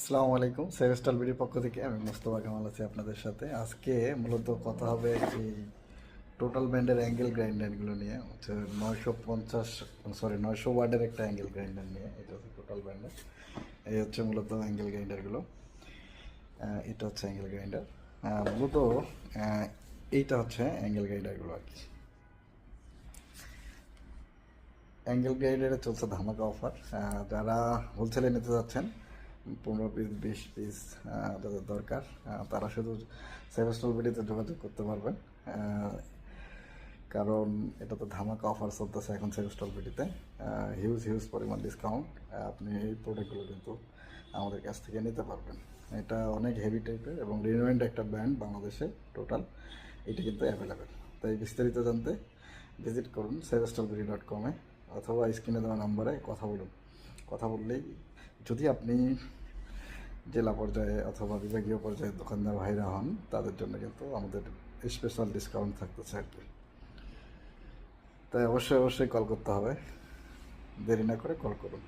আসসালামু আলাইকুম, সেভেস্টাল বিডির পক্ষ থেকে আমি মোস্তফা কামাল আছি আপনাদের সাথে। আজকে মূলত কথা হবে এই টোটাল ব্যান্ডের অ্যাঙ্গেল গ্রাইন্ডারগুলো নিয়ে। হচ্ছে 950 ওয়ার্ডের একটা অ্যাঙ্গেল গ্রাইন্ডার নিয়ে। এটা হচ্ছে টোটাল ব্যান্ডের, এই হচ্ছে মূলত অ্যাঙ্গেল গ্রাইন্ডারগুলো। এটা হচ্ছে অ্যাঙ্গেল গ্রাইন্ডার মূলত। এইটা হচ্ছে অ্যাঙ্গেল গ্রাইন্ডারগুলো আর কি। অ্যাঙ্গেল গ্রাইন্ডারে চলছে ধামাকা অফার। যারা হোলসেলে নিতে যাচ্ছেন 15 পিস 20 পিস যাদের দরকার, তারা শুধু সেভেস্টল বিডিতে যোগাযোগ করতে পারবেন। কারণ এটা তো ধামাকা অফার চলতেছে এখন সেভেস্টল বিডিতে। হিউজ হিউজ পরিমাণ ডিসকাউন্ট। আপনি এই প্রোডাক্টগুলো কিন্তু আমাদের কাছ থেকে নিতে পারবেন। এটা অনেক হেভি টাইপের এবং রিনোয়েন্ট একটা ব্র্যান্ড বাংলাদেশে টোটাল। এটা কিন্তু অ্যাভেলেবেল। তাই বিস্তারিত জানতে ভিজিট করুন sevestalbidi.com-এ অথবা স্ক্রিনে দেওয়া নাম্বারে কথা বলুন। কথা বললেই, যদি আপনি জেলা পর্যায়ে অথবা বিভাগীয় পর্যায়ে দোকানদার ভাইরা হন, তাদের জন্য কিন্তু আমাদের স্পেশাল ডিসকাউন্ট থাকতেছে আর কি। তাই অবশ্যই অবশ্যই কল করতে হবে, দেরি না করে কল করুন।